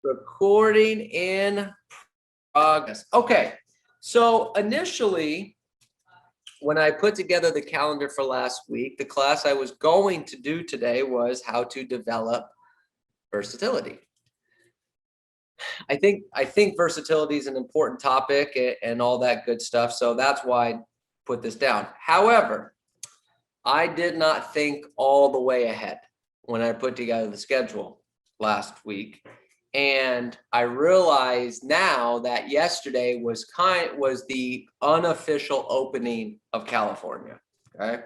Recording in progress. Okay, so initially, when I put together the calendar for last week, the class I was going to do today was how to develop versatility. I think versatility is an important topic and all that good stuff, so that's why I put this down. However, I did not think all the way ahead when I put together the schedule last week. And I realize now that yesterday was the unofficial opening of California. Okay.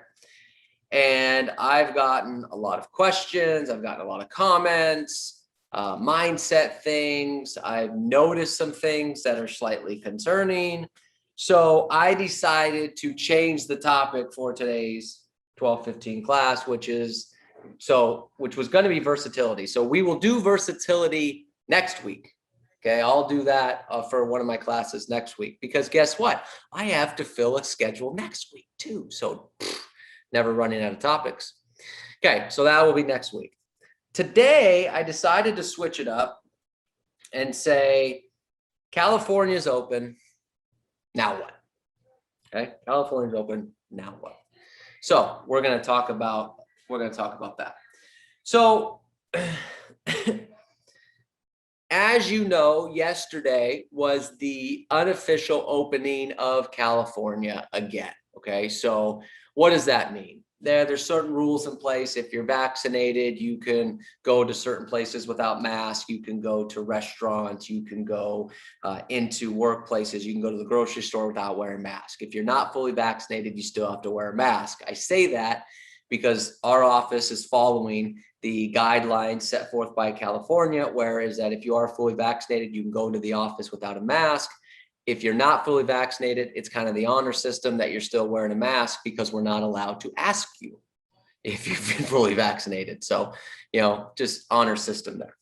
And I've gotten a lot of questions. I've gotten a lot of comments, mindset things. I've noticed some things that are slightly concerning. So I decided to change the topic for today's 12:15 class, which was going to be versatility. So we will do versatility next week. Okay, I'll do that for one of my classes next week, because guess what? I have to fill a schedule next week too. So never running out of topics. Okay, so that will be next week. Today, I decided to switch it up and say, California's open, now what? Okay, California's open, now what? So we're going to talk about that. So as you know, yesterday was the unofficial opening of California again. Okay, so what does that mean? There's certain rules in place. If you're vaccinated, you can go to certain places without masks. You can go to restaurants. You can go into workplaces. You can go to the grocery store without wearing a mask. If you're not fully vaccinated, you still have to wear a mask. I say that because our office is following the guidelines set forth by California, where is that if you are fully vaccinated, you can go into the office without a mask. If you're not fully vaccinated, it's kind of the honor system that you're still wearing a mask, because we're not allowed to ask you if you've been fully vaccinated. So, just honor system there.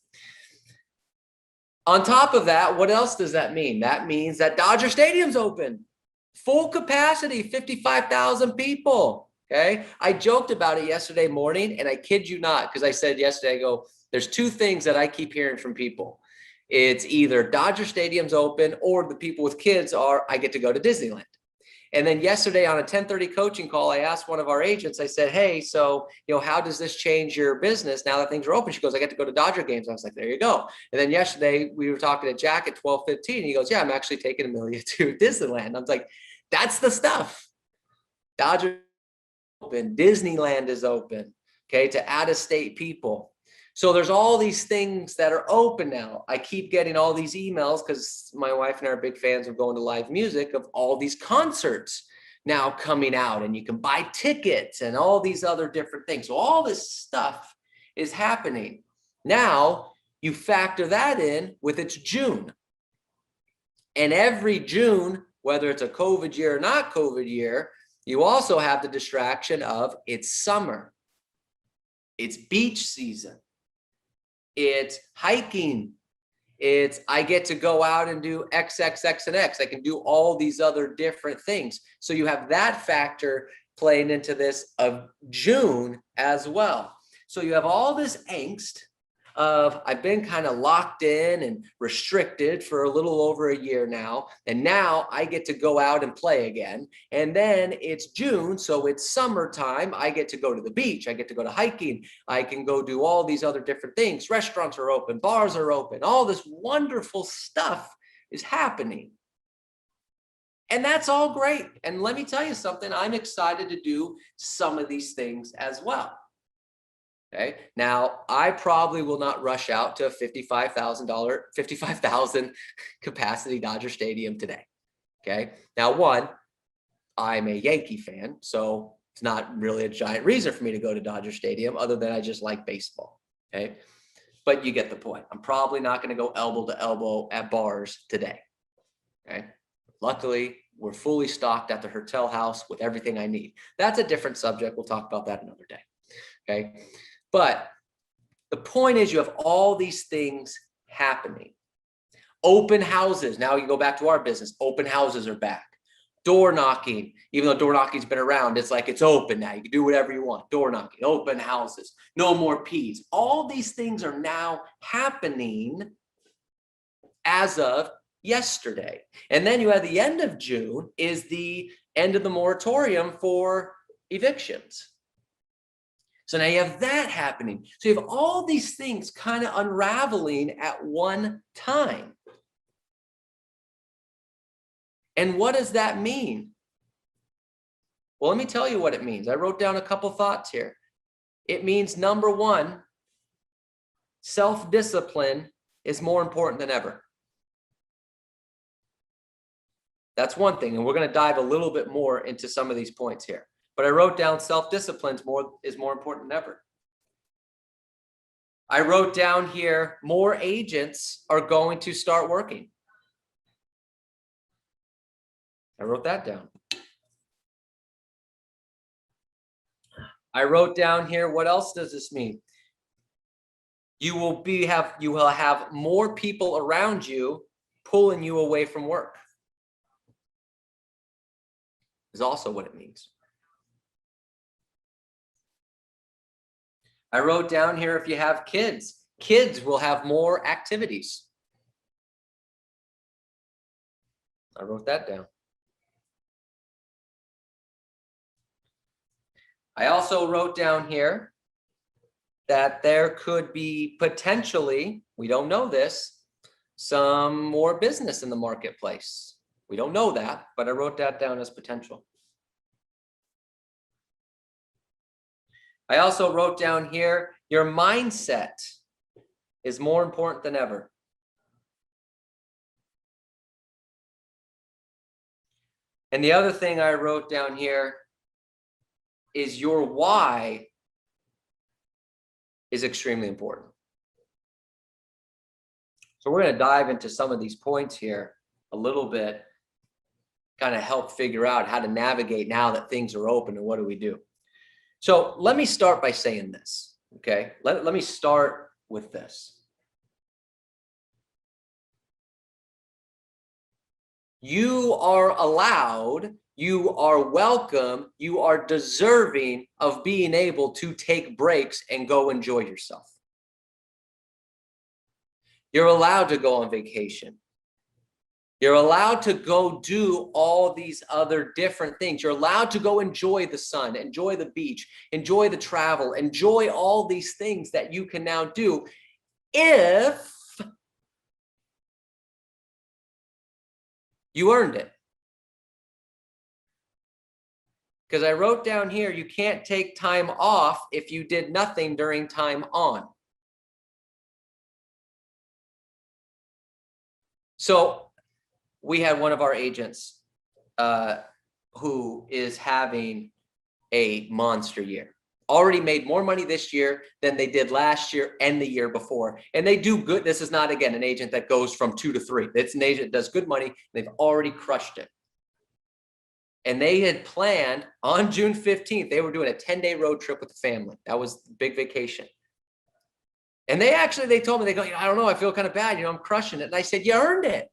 On top of that, what else does that mean? That means that Dodger Stadium's open. Full capacity, 55,000 people. Okay. I joked about it yesterday morning, and I kid you not, because I said yesterday, I go, there's two things that I keep hearing from people. It's either Dodger Stadium's open, or the people with kids are, I get to go to Disneyland. And then yesterday on a 10:30 coaching call, I asked one of our agents, I said, hey, so, how does this change your business now that things are open? She goes, I get to go to Dodger games. I was like, there you go. And then yesterday we were talking to Jack at 12:15. And he goes, yeah, I'm actually taking Amelia to Disneyland. I was like, that's the stuff. Dodger open, Disneyland is open, okay, to out-of-state people. So there's all these things that are open now. I keep getting all these emails, because my wife and I are big fans of going to live music, of all these concerts now coming out, and you can buy tickets and all these other different things. So all this stuff is happening. Now you factor that in with it's June. And every June, whether it's a COVID year or not COVID year, you also have the distraction of it's summer. It's beach season. It's hiking. It's I get to go out and do XXX and X. I can do all these other different things. So you have that factor playing into this of June as well. So you have all this angst of I've been kind of locked in and restricted for a little over a year now, and now I get to go out and play again. And then it's June, so it's summertime. I get to go to the beach. I get to go to hiking. I can go do all these other different things. Restaurants are open. Bars are open. All this wonderful stuff is happening. And that's all great. And let me tell you something, I'm excited to do some of these things as well. Okay. Now, I probably will not rush out to a $55,000 capacity Dodger Stadium today. Okay. Now, one, I'm a Yankee fan, so it's not really a giant reason for me to go to Dodger Stadium, other than I just like baseball. Okay. But you get the point. I'm probably not going to go elbow to elbow at bars today. Okay. Luckily, we're fully stocked at the Hertel house with everything I need. That's a different subject. We'll talk about that another day. Okay. But the point is, you have all these things happening. Open houses. Now you go back to our business. Open houses are back. Door knocking, even though door knocking's been around, it's like it's open now. You can do whatever you want. Door knocking, open houses, no more P's. All these things are now happening as of yesterday. And then you have the end of June is the end of the moratorium for evictions. So now you have that happening. So you have all these things kind of unraveling at one time. And what does that mean? Well, let me tell you what it means. I wrote down a couple thoughts here. It means, number one, self-discipline is more important than ever. That's one thing. And we're going to dive a little bit more into some of these points here. But I wrote down self-discipline is more important than ever. I wrote down here, more agents are going to start working. I wrote that down. I wrote down here, what else does this mean? You will have more people around you pulling you away from work. Is also what it means. I wrote down here, if you have kids, kids will have more activities. I wrote that down. I also wrote down here that there could be potentially, we don't know this, some more business in the marketplace. We don't know that, but I wrote that down as potential. I also wrote down here, your mindset is more important than ever. And the other thing I wrote down here is your why is extremely important. So we're going to dive into some of these points here a little bit, kind of help figure out how to navigate now that things are open and what do we do. So let me start by saying this, okay? Let me start with this. You are allowed, you are welcome, you are deserving of being able to take breaks and go enjoy yourself. You're allowed to go on vacation. You're allowed to go do all these other different things. You're allowed to go enjoy the sun, enjoy the beach, enjoy the travel, enjoy all these things that you can now do if you earned it. Because I wrote down here, you can't take time off if you did nothing during time on. So we had one of our agents who is having a monster year. Already made more money this year than they did last year and the year before. And they do good. This is not, again, an agent that goes from 2 to 3. It's an agent that does good money. They've already crushed it. And they had planned on June 15th, they were doing a 10-day road trip with the family. That was the big vacation. And they told me, they go, I don't know, I feel kind of bad. I'm crushing it. And I said, you earned it.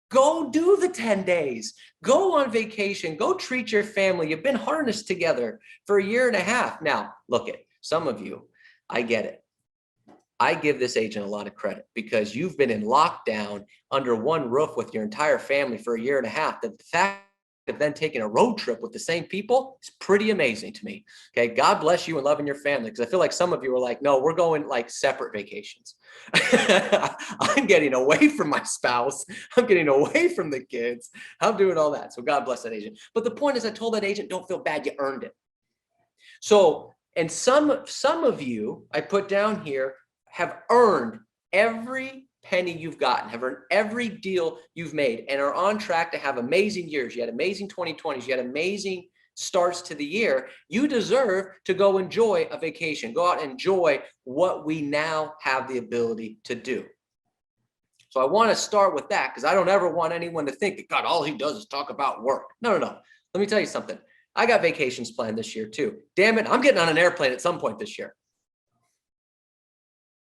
Go do the 10 days. Go on vacation. Go treat your family. You've been harnessed together for 1.5 years. Now, look at some of you. I get it. I give this agent a lot of credit because you've been in lockdown under one roof with your entire family for 1.5 years. The fact of then taking a road trip with the same people is pretty amazing to me. Okay. God bless you and loving your family. Cause I feel like some of you are like, no, we're going like separate vacations. I'm getting away from my spouse. I'm getting away from the kids. I'm doing all that. So God bless that agent. But the point is, I told that agent, don't feel bad. You earned it. So, and some of you I put down here have earned every penny you've gotten, have earned every deal you've made, and are on track to have amazing years. You had amazing 2020s. You had amazing starts to the year. You deserve to go enjoy a vacation. Go out and enjoy what we now have the ability to do. So I want to start with that because I don't ever want anyone to think that, God, all he does is talk about work. No. Let me tell you something. I got vacations planned this year too. Damn it, I'm getting on an airplane at some point this year.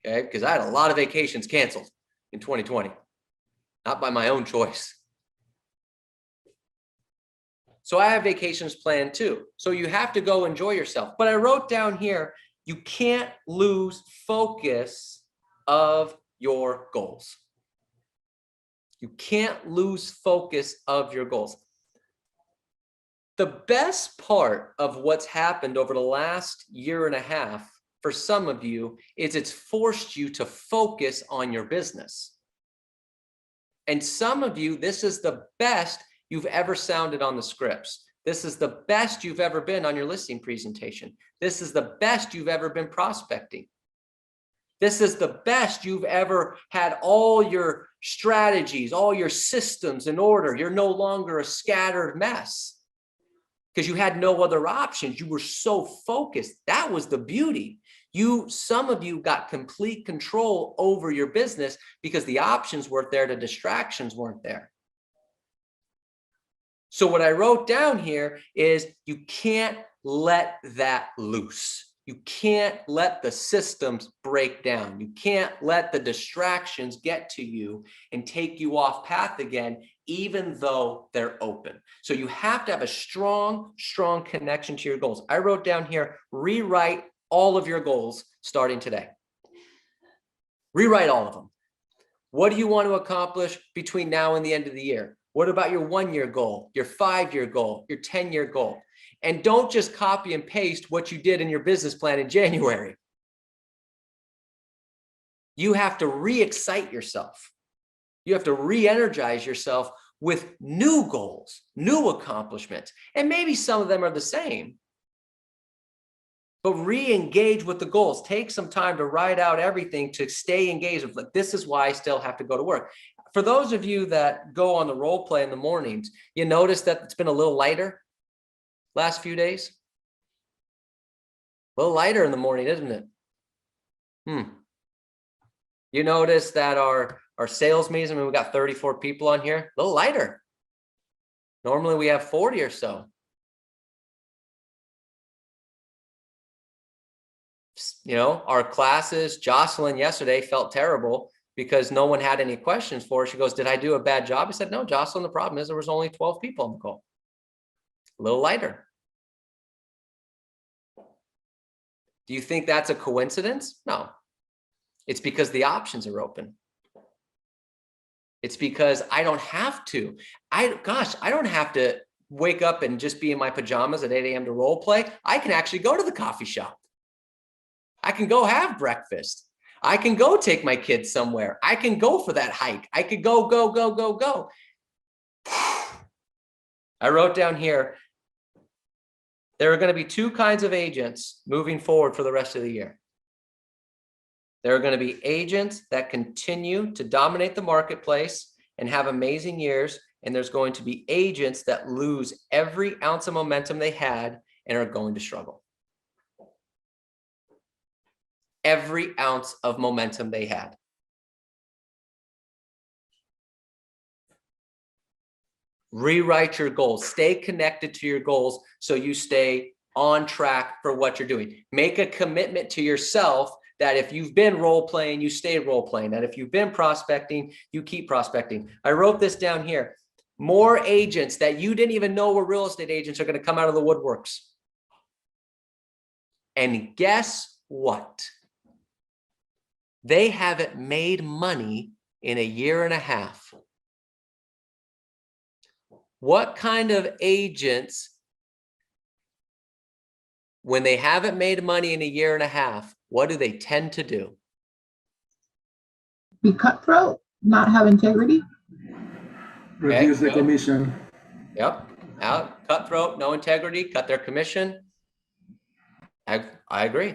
Okay, because I had a lot of vacations canceled in 2020, not by my own choice. So I have vacations planned too. So you have to go enjoy yourself. But I wrote down here, you can't lose focus of your goals. You can't lose focus of your goals. The best part of what's happened over the last year and a half for some of you is it's forced you to focus on your business. And some of you, this is the best you've ever sounded on the scripts. This is the best you've ever been on your listing presentation. This is the best you've ever been prospecting. This is the best you've ever had all your strategies, all your systems in order. You're no longer a scattered mess because you had no other options. You were so focused. That was the beauty. Some of you got complete control over your business because the options weren't there, the distractions weren't there. So what I wrote down here is you can't let that loose. You can't let the systems break down. You can't let the distractions get to you and take you off path again, even though they're open. So you have to have a strong, strong connection to your goals. I wrote down here, rewrite all of your goals starting today. Rewrite all of them. What do you want to accomplish between now and the end of the year? What about your 1-year goal, your 5-year goal, your 10-year goal? And don't just copy and paste what you did in your business plan in January. You have to re-excite yourself. You have to re-energize yourself with new goals, new accomplishments. And maybe some of them are the same. But re-engage with the goals. Take some time to write out everything to stay engaged with, like, this is why I still have to go to work. For those of you that go on the role play in the mornings, you notice that it's been a little lighter last few days. A little lighter in the morning, isn't it? You notice that our sales meetings, I mean, we got 34 people on here, a little lighter. Normally we have 40 or so. You know, our classes, Jocelyn yesterday felt terrible because no one had any questions for her. She goes, did I do a bad job? I said, no, Jocelyn, the problem is there was only 12 people on the call. A little lighter. Do you think that's a coincidence? No. It's because the options are open. It's because I don't have to. I don't have to wake up and just be in my pajamas at 8 a.m. to role play. I can actually go to the coffee shop. I can go have breakfast. I can go take my kids somewhere. I can go for that hike. I could go. I wrote down here, there are going to be 2 kinds of agents moving forward for the rest of the year. There are going to be agents that continue to dominate the marketplace and have amazing years. And there's going to be agents that lose every ounce of momentum they had and are going to struggle. Every ounce of momentum they had. Rewrite your goals. Stay connected to your goals so you stay on track for what you're doing. Make a commitment to yourself that if you've been role playing, you stay role playing. That if you've been prospecting, you keep prospecting. I wrote this down here. More agents that you didn't even know were real estate agents are going to come out of the woodworks. And guess what? They haven't made money in 1.5 years. What kind of agents, when they haven't made money in 1.5 years, what do they tend to do? Be cutthroat, not have integrity. Reduce the commission. Yep. Out, cutthroat, no integrity, cut their commission. I agree.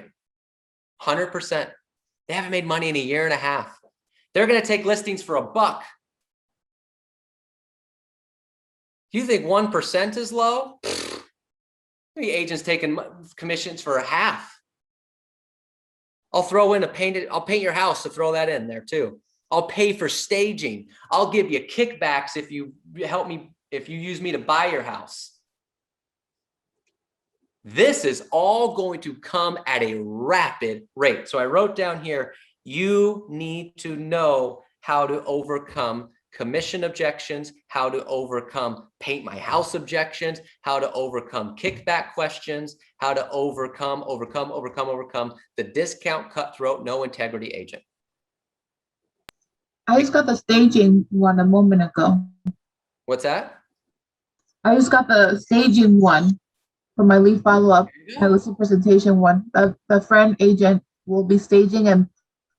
100%. They haven't made money in 1.5 years. They're going to take listings for $1. You think 1% is low? Maybe agents taking commissions for half. I'll throw in I'll paint your house to throw that in there too. I'll pay for staging. I'll give you kickbacks if you help me, if you use me to buy your house. This is all going to come at a rapid rate. So I wrote down here, you need to know how to overcome commission objections, how to overcome paint my house objections, how to overcome kickback questions, how to overcome the discount cutthroat, no integrity agent. I just got the staging one a moment ago. What's that? I just got the staging one for my lead follow-up, my listing presentation one. The friend agent will be staging and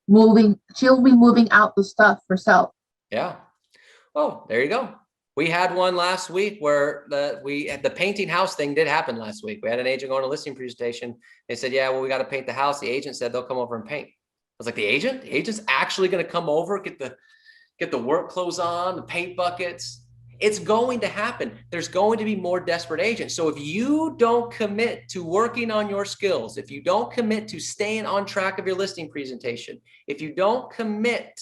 moving. She'll be moving out the stuff herself. Yeah. Oh, there you go. We had one last week where the painting house thing did happen last week. We had an agent going to a listing presentation. They said, yeah, well, we got to paint the house. The agent said they'll come over and paint. I was like, the agent's actually going to come over, get the work clothes on, the paint buckets. It's going to happen. There's going to be more desperate agents. So if you don't commit to working on your skills, if you don't commit to staying on track of your listing presentation, if you don't commit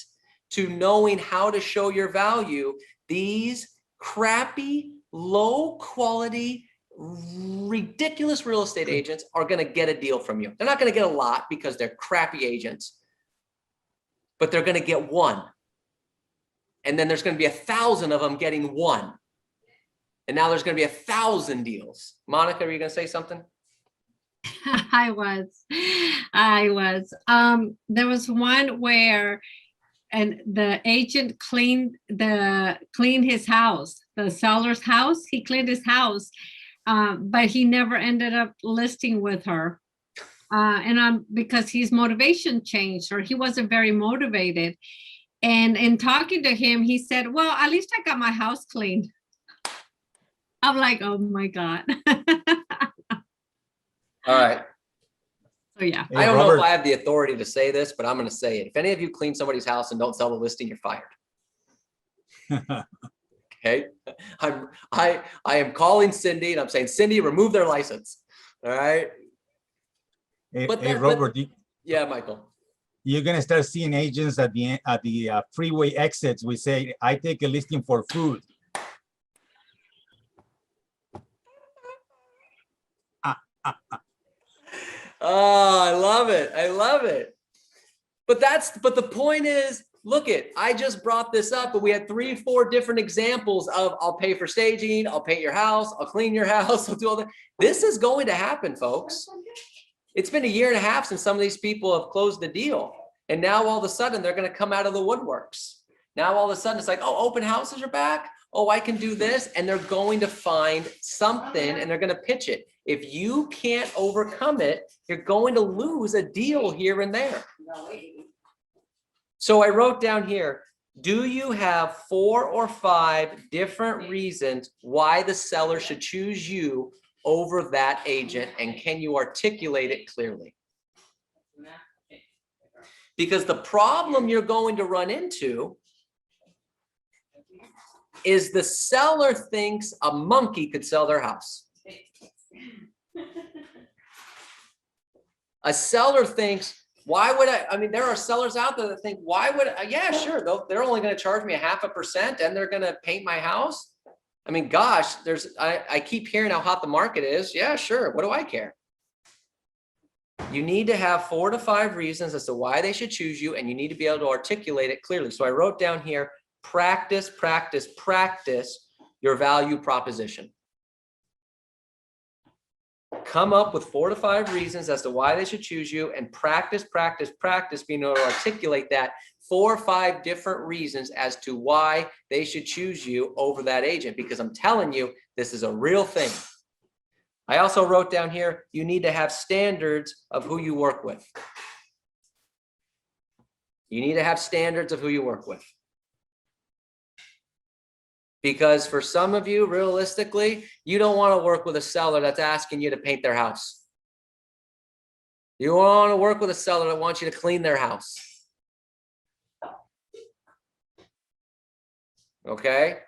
to knowing how to show your value, these crappy, low quality, ridiculous real estate agents are going to get a deal from you. They're not going to get a lot because they're crappy agents, but they're going to get one. And then there's going to be 1,000 of them getting one. And now there's going to be 1,000 deals. Monica, are you going to say something? I was. There was one where the agent cleaned his house, the seller's house. He cleaned his house, but he never ended up listing with her. Because his motivation changed, or he wasn't very motivated. And in talking to him, he said, well, at least I got my house cleaned. I'm like, oh my God. All right. So yeah. I don't know if I have the authority to say this, but I'm going to say it. If any of you clean somebody's house and don't sell the listing, you're fired. Okay. I am calling Cindy and I'm saying, Cindy, remove their license. All right. Hey, Robert. Yeah, Michael. You're gonna start seeing agents at the freeway exits. We say, I take a listing for food. Oh, I love it. I love it. But the point is, look I just brought this up, but we had 3-4 different examples of I'll pay for staging, I'll paint your house, I'll clean your house, I'll do all that. This is going to happen, folks. It's been 1.5 years since some of these people have closed the deal. And now all of a sudden they're going to come out of the woodworks. Now all of a sudden it's like, oh, open houses are back. Oh, I can do this. And they're going to find something and they're going to pitch it. If you can't overcome it, you're going to lose a deal here and there. So I wrote down here, do you have 4 or 5 different reasons why the seller should choose you over that agent, and can you articulate it clearly? Because the problem you're going to run into is the seller thinks a monkey could sell their house. A seller thinks, why would I mean, there are sellers out there that think, why would yeah, sure, they're only going to charge me 0.5% and they're going to paint my house. I mean, gosh, I keep hearing how hot the market is. Yeah, sure. What do I care? You need to have 4 to 5 reasons as to why they should choose you, and you need to be able to articulate it clearly. So I wrote down here, practice your value proposition. Come up with 4 to 5 reasons as to why they should choose you, and practice being able to articulate that 4 or 5 different reasons as to why they should choose you over that agent, because I'm telling you, this is a real thing. I also wrote down here, you need to have standards of who you work with. You need to have standards of who you work with. Because for some of you, realistically, you don't want to work with a seller that's asking you to paint their house. You want to work with a seller that wants you to clean their house. Okay?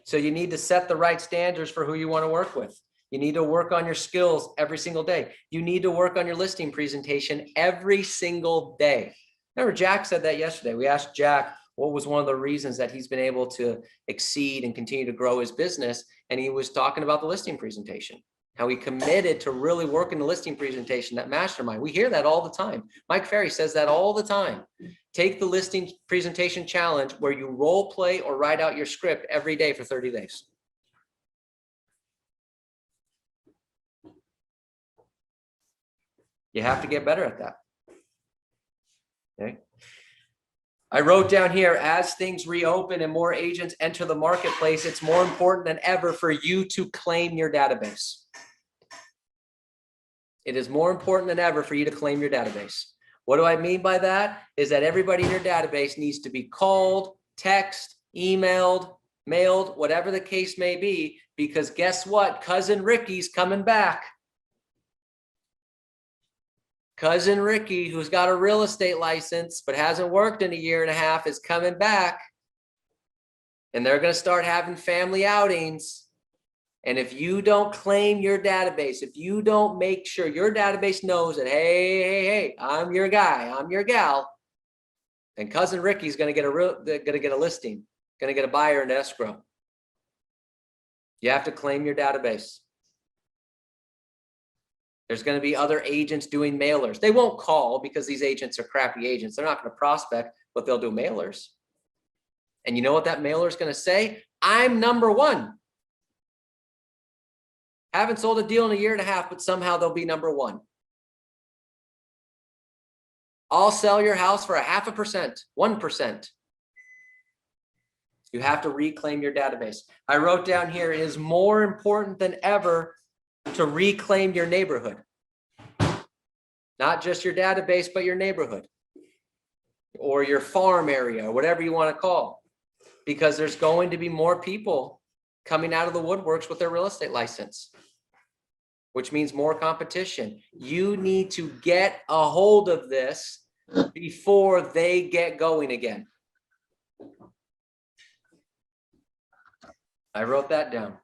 So you need to set the right standards for who you want to work with. You need to work on your skills every single day. You need to work on your listing presentation every single day. Remember, Jack said that yesterday. We asked Jack what was one of the reasons that he's been able to exceed and continue to grow his business. And he was talking about the listing presentation. how he committed to really working the listing presentation, that mastermind. We hear that all the time. Mike Ferry says that all the time. Take the listing presentation challenge where you role play or write out your script every day for 30 days. You have to get better at that. Okay. I wrote down here, as things reopen and more agents enter the marketplace, it's more important than ever for you to claim your database. It is more important than ever for you to claim your database. What do I mean by that? Is that everybody in your database needs to be called, text, emailed, mailed, whatever the case may be, because guess what? Cousin Ricky's coming back. Cousin Ricky, who's got a real estate license but hasn't worked in a year and a half, is coming back. And they're going to start having family outings. And if you don't claim your database, if you don't make sure your database knows that, hey, I'm your guy, I'm your gal, then Cousin Ricky's going to get a listing, going to get a buyer in escrow. You have to claim your database. There's going to be other agents doing mailers. They won't call because these agents are crappy agents. They're not going to prospect, but they'll do mailers. And you know what that mailer is going to say? I'm number one. Haven't sold a deal in a year and a half, but somehow they'll be number one. I'll sell your house for 0.5%, 1%. You have to reclaim your database. I wrote down here, it is more important than ever to reclaim your neighborhood. Not just your database, but your neighborhood or your farm area, or whatever you want to call, because there's going to be more people coming out of the woodworks with their real estate license, which means more competition. You need to get a hold of this before they get going again. I wrote that down.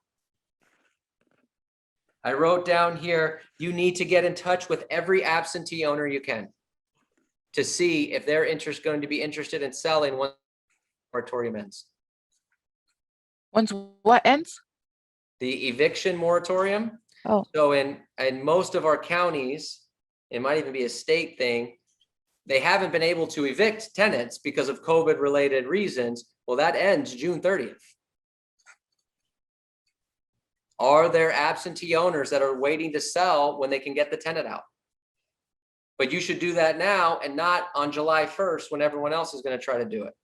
I wrote down here, you need to get in touch with every absentee owner you can to see if they're going to be interested in selling once the moratorium ends. Once what ends? The eviction moratorium. Oh. So in most of our counties, it might even be a state thing, they haven't been able to evict tenants because of COVID related reasons. Well, that ends June 30th. Are there absentee owners that are waiting to sell when they can get the tenant out? But you should do that now and not on July 1st when everyone else is going to try to do it.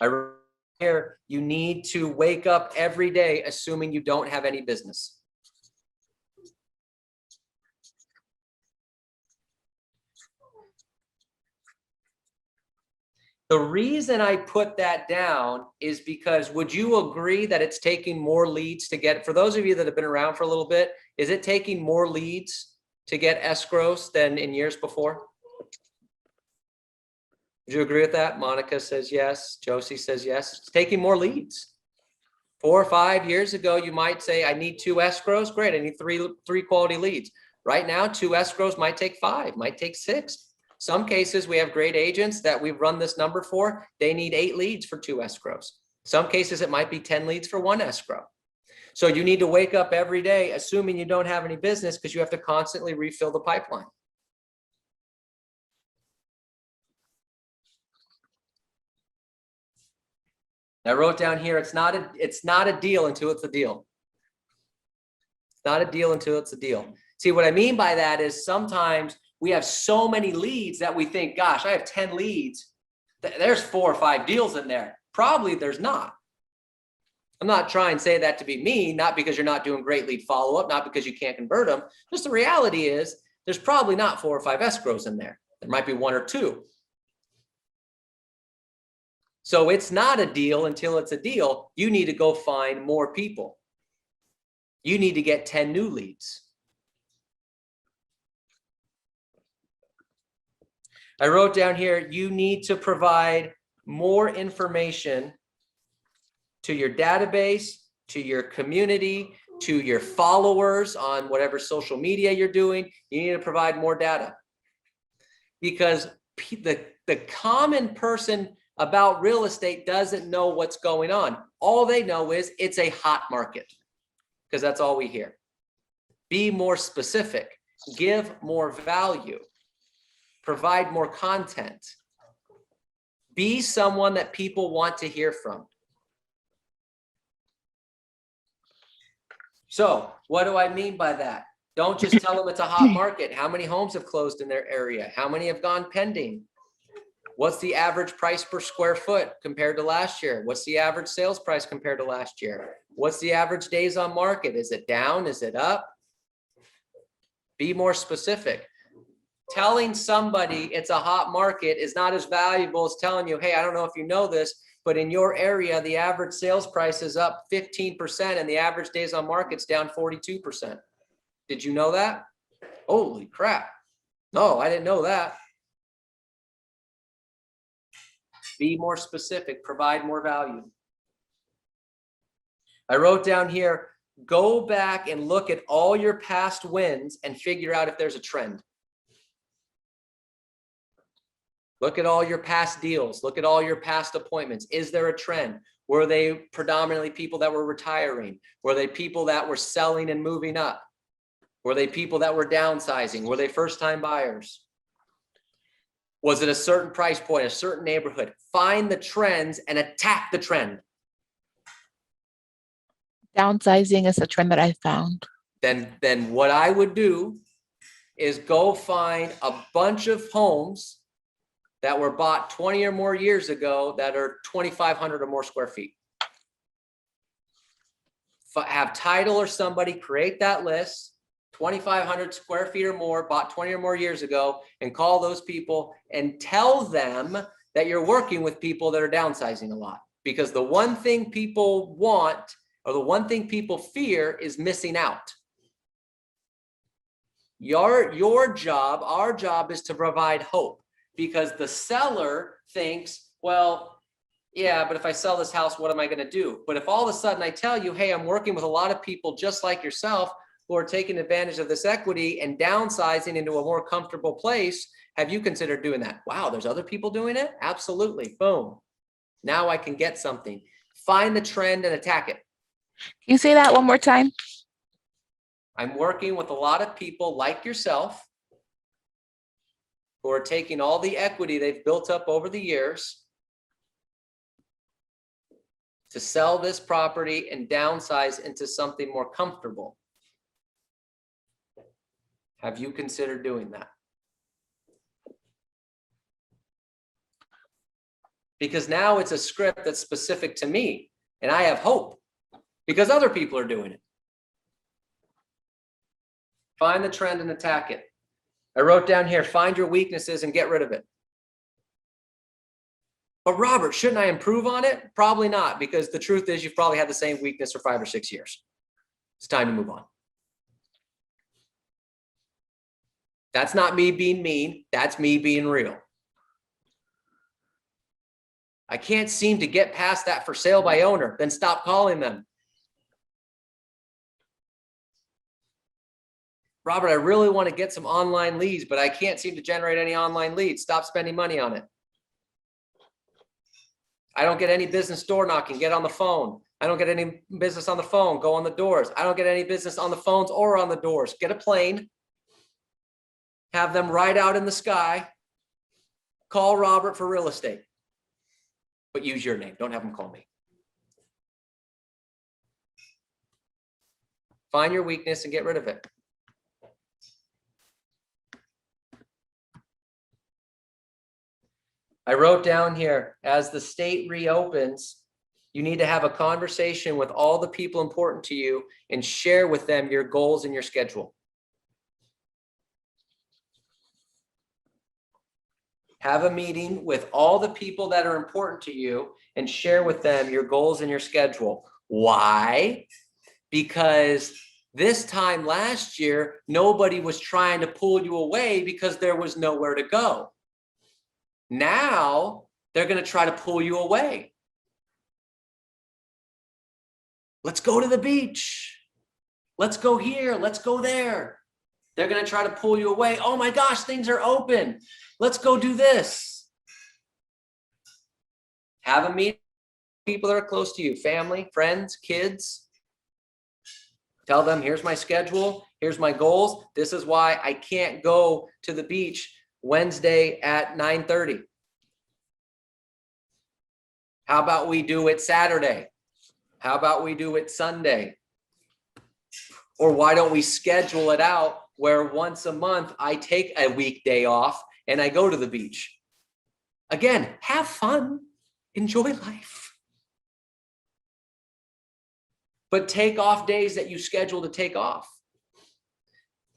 I wrote here, you need to wake up every day assuming you don't have any business. The reason I put that down is because would you agree that it's taking more leads to get, for those of you that have been around for a little bit, is it taking more leads to get escrows than in years before? Would you agree with that? Monica says yes. Josie says yes. It's taking more leads. 4 or 5 years ago, you might say, I need 2 escrows. Great, I need three quality leads. Right now, 2 escrows might take 5, might take 6. Some cases, we have great agents that we've run this number for. They need 8 leads for 2 escrows. Some cases, it might be 10 leads for 1 escrow. So you need to wake up every day assuming you don't have any business because you have to constantly refill the pipeline. I wrote down here, it's not a deal until it's a deal. It's not a deal until it's a deal. See, what I mean by that is sometimes we have so many leads that we think, gosh, I have 10 leads. There's 4 or 5 deals in there. Probably there's not. I'm not trying to say that to be mean, not because you're not doing great lead follow-up, not because you can't convert them. Just the reality is there's probably not 4 or 5 escrows in there. There might be 1 or 2. So it's not a deal until it's a deal. You need to go find more people. You need to get 10 new leads. I wrote down here, you need to provide more information to your database, to your community, to your followers on whatever social media you're doing. You need to provide more data because the the common person about real estate doesn't know what's going on. All they know is it's a hot market, because that's all we hear. Be more specific, give more value, provide more content. Be someone that people want to hear from. So what do I mean by that? Don't just tell them it's a hot market. How many homes have closed in their area? How many have gone pending? What's the average price per square foot compared to last year? What's the average sales price compared to last year? What's the average days on market? Is it down? Is it up? Be more specific. Telling somebody it's a hot market is not as valuable as telling you, hey, I don't know if you know this, but in your area, the average sales price is up 15% and the average days on market's down 42%. Did you know that? Holy crap. No, I didn't know that. Be more specific, provide more value. I wrote down here, go back and look at all your past wins and figure out if there's a trend. Look at all your past deals. Look at all your past appointments. Is there a trend? Were they predominantly people that were retiring? Were they people that were selling and moving up? Were they people that were downsizing? Were they first-time buyers? Was it a certain price point, a certain neighborhood? Find the trends and attack the trend. Downsizing is a trend that I found. Then what I would do is go find a bunch of homes that were bought 20 or more years ago that are 2,500 or more square feet. Have title or somebody create that list, 2,500 square feet or more, bought 20 or more years ago, and call those people and tell them that you're working with people that are downsizing a lot. Because the one thing people want, or the one thing people fear, is missing out. Your job, our job, is to provide hope. Because the seller thinks, well, yeah, but if I sell this house, what am I going to do? But if all of a sudden I tell you, hey, I'm working with a lot of people just like yourself who are taking advantage of this equity and downsizing into a more comfortable place, have you considered doing that? Wow, there's other people doing it? Absolutely. Boom. Now I can get something. Find the trend and attack it. Can you say that one more time? I'm working with a lot of people like yourself who are taking all the equity they've built up over the years to sell this property and downsize into something more comfortable. Have you considered doing that? Because now it's a script that's specific to me, and I have hope because other people are doing it. Find the trend and attack it. I wrote down here, find your weaknesses and get rid of it. But Robert, shouldn't I improve on it? Probably not, because the truth is you've probably had the same weakness for 5 or 6 years. It's time to move on. That's not me being mean. That's me being real. I can't seem to get past that for sale by owner. Then stop calling them. Robert, I really want to get some online leads, but I can't seem to generate any online leads. Stop spending money on it. I don't get any business door knocking. Get on the phone. I don't get any business on the phone. Go on the doors. I don't get any business on the phones or on the doors. Get a plane. Have them ride out in the sky. Call Robert for real estate. But use your name. Don't have them call me. Find your weakness and get rid of it. I wrote down here, as the state reopens, you need to have a conversation with all the people important to you and share with them your goals and your schedule. Have a meeting with all the people that are important to you and share with them your goals and your schedule. Why? Because this time last year, nobody was trying to pull you away because there was nowhere to go. Now they're going to try to pull you away. Let's go to the beach. Let's go here. Let's go there. They're going to try to pull you away. Oh my gosh, things are open. Let's go do this. Have a meeting with people that are close to you, family, friends, kids. Tell them, here's my schedule, here's my goals. This is why I can't go to the beach Wednesday at 9:30. How about we do it Saturday? How about we do it Sunday? Or why don't we schedule it out where once a month I take a weekday off and I go to the beach? Again, have fun, enjoy life. But take off days that you schedule to take off.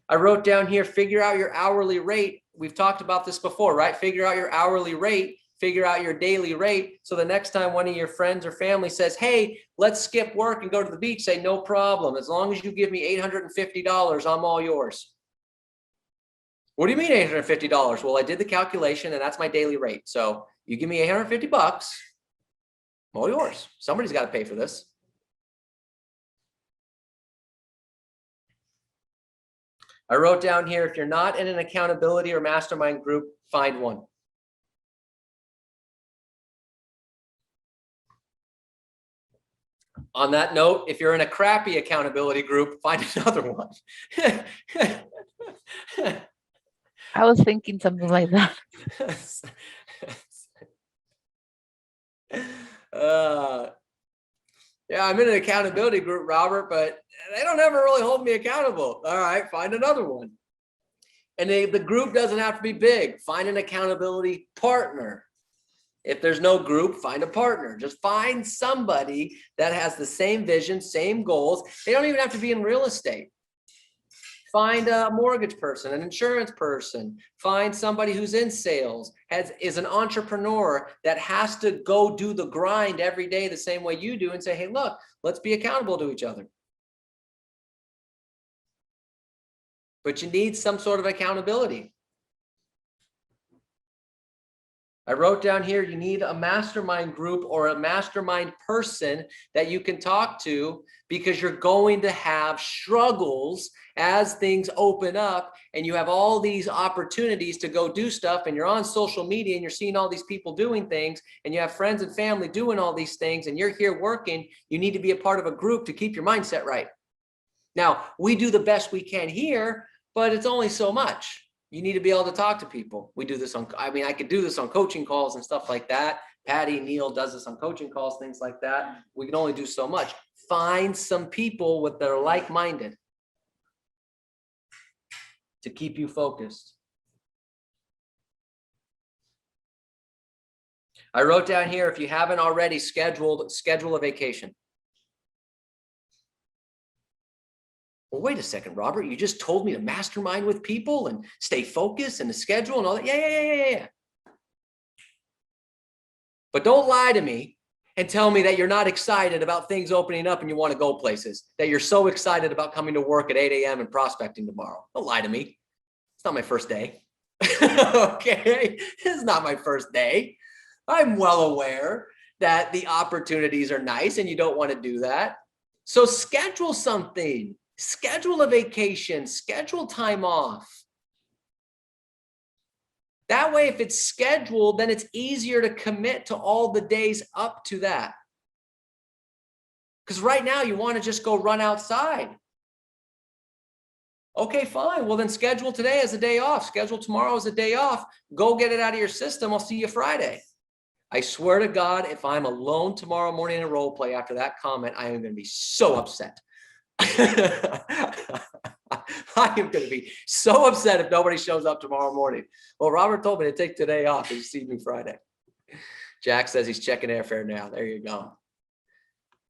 I wrote down here, figure out your hourly rate. We've talked about this before, right? Figure out your hourly rate, figure out your daily rate. So the next time one of your friends or family says, hey, let's skip work and go to the beach, say, no problem. As long as you give me $850, I'm all yours. What do you mean $850? Well, I did the calculation and that's my daily rate. So you give me $850, I'm all yours. Somebody's got to pay for this. I wrote down here, if you're not in an accountability or mastermind group, find one. On that note, if you're in a crappy accountability group, find another one. I was thinking something like that. Yeah, I'm in an accountability group, Robert, but they don't ever really hold me accountable. All right, find another one. And the group doesn't have to be big. Find an accountability partner. If there's no group, find a partner. Just find somebody that has the same vision, same goals. They don't even have to be in real estate. Find a mortgage person, an insurance person. Find somebody who's in sales, is an entrepreneur that has to go do the grind every day the same way you do and say, hey, look, let's be accountable to each other. But you need some sort of accountability. I wrote down here, you need a mastermind group or a mastermind person that you can talk to, because you're going to have struggles as things open up and you have all these opportunities to go do stuff, and you're on social media and you're seeing all these people doing things, and you have friends and family doing all these things, and you're here working. You need to be a part of a group to keep your mindset right. Now, we do the best we can here, but it's only so much. You need to be able to talk to people. We do this on, I mean, I could do this on coaching calls and stuff like that. Patty, Neil does this on coaching calls, things like that. We can only do so much. Find some people that are like-minded to keep you focused. I wrote down here, if you haven't already schedule a vacation. Well, wait a second, Robert, you just told me to mastermind with people and stay focused and the schedule and all that. Yeah. But don't lie to me and tell me that you're not excited about things opening up and you want to go places, that you're so excited about coming to work at 8 a.m. and prospecting tomorrow. Don't lie to me. It's not my first day. Okay, it's not my first day. I'm well aware that the opportunities are nice and you don't want to do that. So schedule something. Schedule a vacation, schedule time off. That way, if it's scheduled, then it's easier to commit to all the days up to that. Because right now you want to just go run outside. Okay, fine. Well, then schedule today as a day off. Schedule tomorrow as a day off. Go get it out of your system. I'll see you Friday. I swear to God, if I'm alone tomorrow morning in a role play after that comment, I am going to be so upset. I am going to be so upset if nobody shows up tomorrow morning. Well, Robert told me to take today off and see me Friday. Jack says he's checking airfare now. There you go.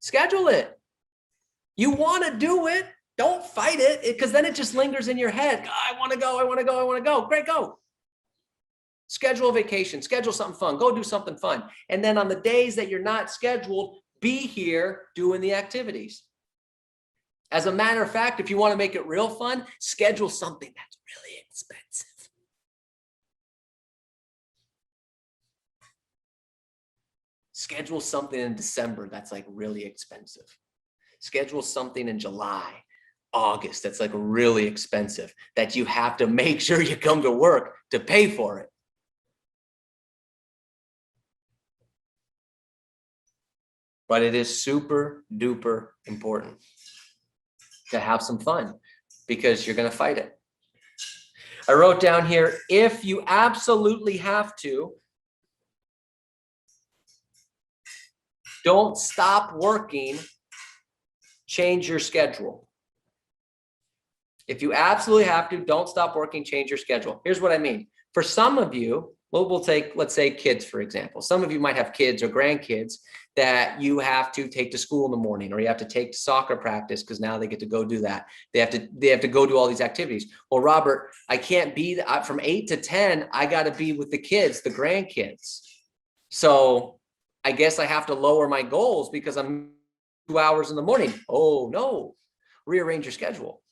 Schedule it. You want to do it. Don't fight it, because then it just lingers in your head. I want to go. Great, go. Schedule a vacation. Schedule something fun. Go do something fun. And then on the days that you're not scheduled, be here doing the activities. As a matter of fact, if you want to make it real fun, schedule something that's really expensive. Schedule something in December that's like really expensive. Schedule something in July, August that's like really expensive, that you have to make sure you come to work to pay for it. but it is super duper important to have some fun because you're going to fight it. I wrote down here, if you absolutely have to, don't stop working, change your schedule. If you absolutely have to, don't stop working, change your schedule. Here's what I mean. For some of you, we'll take, let's say kids, for example. Some of you might have kids or grandkids that you have to take to school in the morning, or you have to take to soccer practice because now they get to go do that. They have to go do all these activities. Well, Robert, I can't be from 8 to 10. I got to be with the kids, the grandkids. So I guess I have to lower my goals because I'm 2 hours in the morning. Oh no, rearrange your schedule.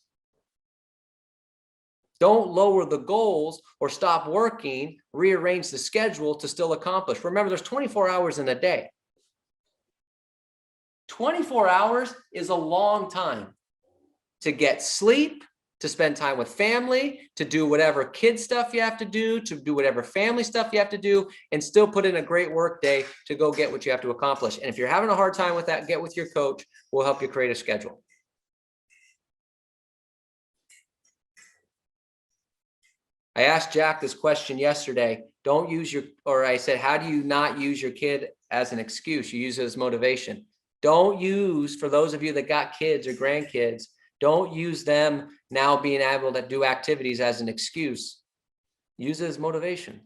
Don't lower the goals or stop working, rearrange the schedule to still accomplish. Remember, there's 24 hours in a day. 24 hours is a long time to get sleep, to spend time with family, to do whatever kid stuff you have to do whatever family stuff you have to do, and still put in a great work day to go get what you have to accomplish. And if you're having a hard time with that, get with your coach. We'll help you create a schedule. I asked Jack this question yesterday. I said, how do you not use your kid as an excuse? You use it as motivation. Don't use, for those of you that got kids or grandkids, don't use them now being able to do activities as an excuse. Use it as motivation.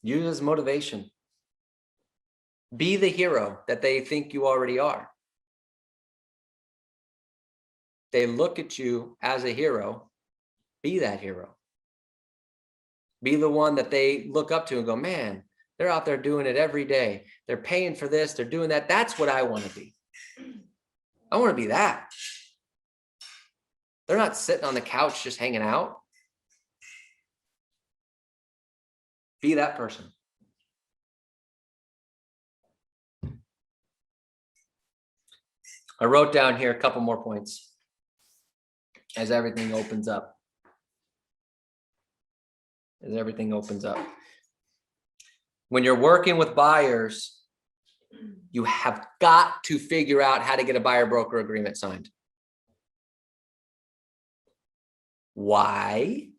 Use it as motivation. Be the hero that they think you already are. They look at you as a hero. Be that hero. Be the one that they look up to and go, man, they're out there doing it every day. They're paying for this. They're doing that. That's what I want to be. I want to be that. They're not sitting on the couch just hanging out. Be that person. I wrote down here a couple more points as everything opens up. As everything opens up. When you're working with buyers, you have got to figure out how to get a buyer broker agreement signed. Why?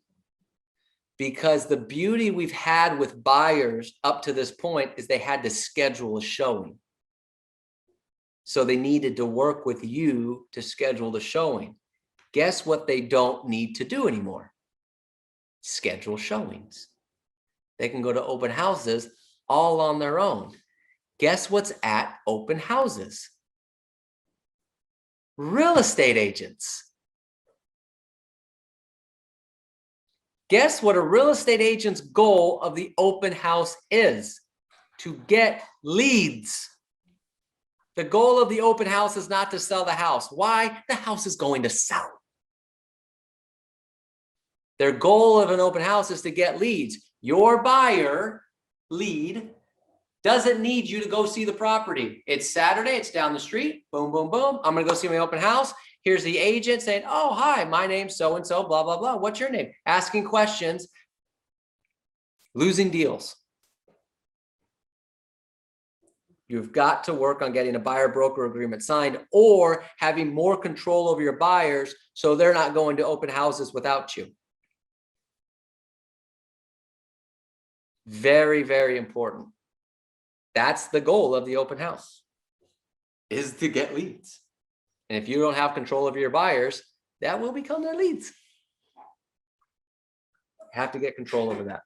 Because the beauty we've had with buyers up to this point is they had to schedule a showing. So they needed to work with you to schedule the showing. Guess what they don't need to do anymore? Schedule showings. They can go to open houses all on their own. Guess what's at open houses? Real estate agents. Guess what a real estate agent's goal of the open house is? To get leads. The goal of the open house is not to sell the house. Why? The house is going to sell. Their goal of an open house is to get leads. Your buyer lead doesn't need you to go see the property. It's Saturday, it's down the street, boom, boom, boom. I'm gonna go see my open house. Here's the agent saying, oh, hi, my name's so-and-so, blah, blah, blah. What's your name? Asking questions, losing deals. You've got to work on getting a buyer broker agreement signed or having more control over your buyers so they're not going to open houses without you. Very, very important. That's the goal of the open house, is to get leads. And if you don't have control over your buyers, that will become their leads. You have to get control over that.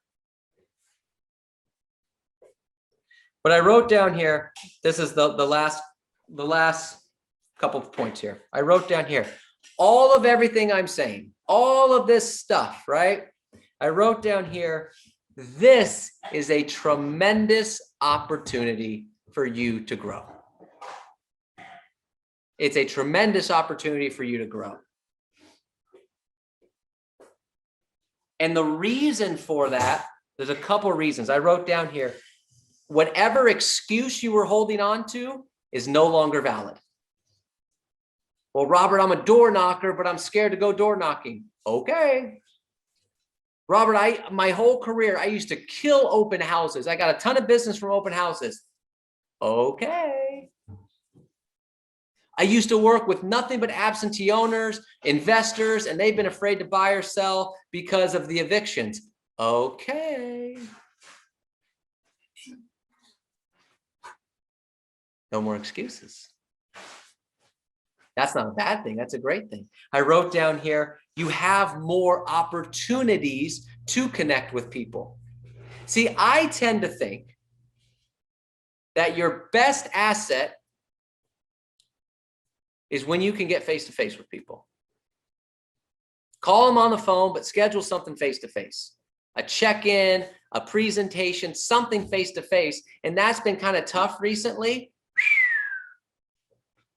But I wrote down here, this is the last couple of points here. I wrote down here, all of everything I'm saying, all of this stuff, right? I wrote down here, this is a tremendous opportunity for you to grow. It's a tremendous opportunity for you to grow. And the reason for that, there's a couple of reasons. I wrote down here, whatever excuse you were holding on to is no longer valid. Well, Robert, I'm a door knocker, but I'm scared to go door knocking. Okay. Robert, my whole career, I used to kill open houses. I got a ton of business from open houses. Okay. I used to work with nothing but absentee owners, investors, and they've been afraid to buy or sell because of the evictions. Okay. No more excuses. That's not a bad thing. That's a great thing. I wrote down here, you have more opportunities to connect with people. See, I tend to think that your best asset is when you can get face-to-face with people. Call them on the phone, but schedule something face-to-face. A check-in, a presentation, something face-to-face. And that's been kind of tough recently.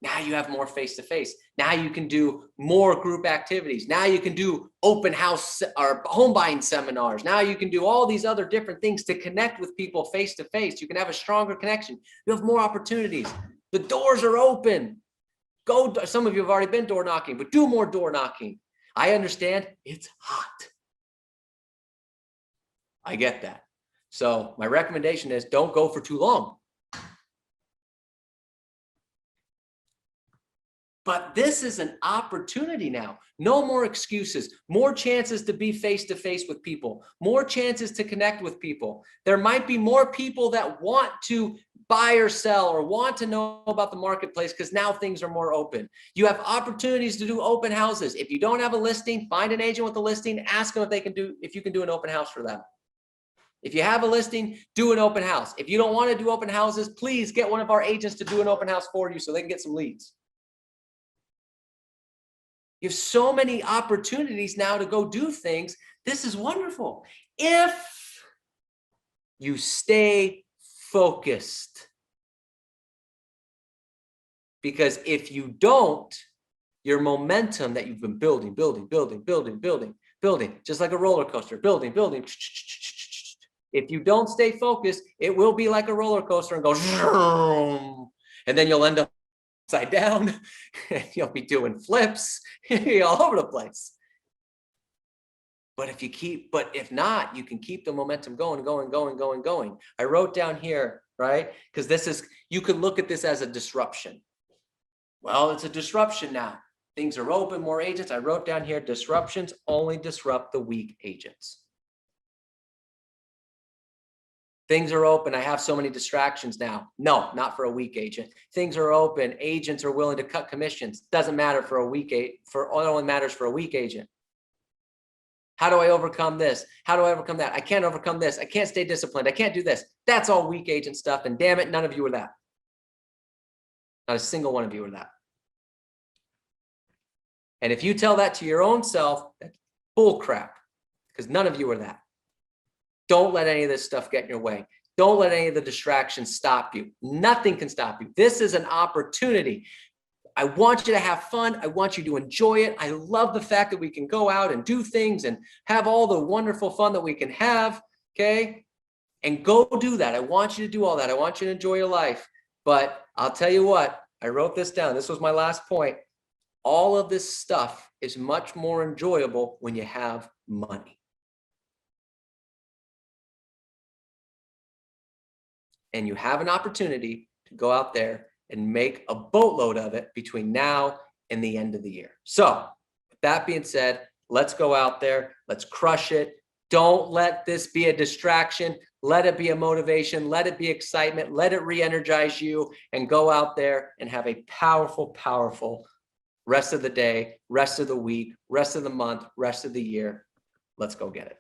Now you have more face-to-face. Now you can do more group activities. Now you can do open house or home buying seminars. Now you can do all these other different things to connect with people face-to-face. You can have a stronger connection. You have more opportunities. The doors are open. Go. Some of you have already been door knocking, but do more door knocking. I understand it's hot. I get that. So my recommendation is don't go for too long. But this is an opportunity now. No more excuses, more chances to be face-to-face with people, more chances to connect with people. There might be more people that want to buy or sell or want to know about the marketplace because now things are more open. You have opportunities to do open houses. If you don't have a listing, find an agent with a listing, ask them if you can do an open house for them. If you have a listing, do an open house. If you don't want to do open houses, please get one of our agents to do an open house for you so they can get some leads. You have so many opportunities now to go do things. This is wonderful. If you stay focused. Because if you don't, your momentum that you've been building, just like a roller coaster, building. If you don't stay focused, it will be like a roller coaster and go, and then you'll end up upside down, and you'll be doing flips all over the place. But if not, you can keep the momentum going. I wrote down here, right? Because you can look at this as a disruption. Well, it's a disruption now. Things are open, more agents. I wrote down here, disruptions only disrupt the weak agents. Things are open. I have so many distractions now. No, not for a weak agent. Things are open. Agents are willing to cut commissions. Doesn't matter for a weak agent. It only matters for a weak agent. How do I overcome this? How do I overcome that? I can't overcome this. I can't stay disciplined. I can't do this. That's all weak agent stuff. And damn it, none of you are that. Not a single one of you are that. And if you tell that to your own self, that's bull crap, because none of you are that. Don't let any of this stuff get in your way. Don't let any of the distractions stop you. Nothing can stop you. This is an opportunity. I want you to have fun. I want you to enjoy it. I love the fact that we can go out and do things and have all the wonderful fun that we can have, okay? And go do that. I want you to do all that. I want you to enjoy your life. But I'll tell you what, I wrote this down. This was my last point. All of this stuff is much more enjoyable when you have money. And you have an opportunity to go out there and make a boatload of it between now and the end of the year. So with that being said, let's go out there. Let's crush it. Don't let this be a distraction. Let it be a motivation. Let it be excitement. Let it re-energize you, and go out there and have a powerful, powerful rest of the day, rest of the week, rest of the month, rest of the year. Let's go get it.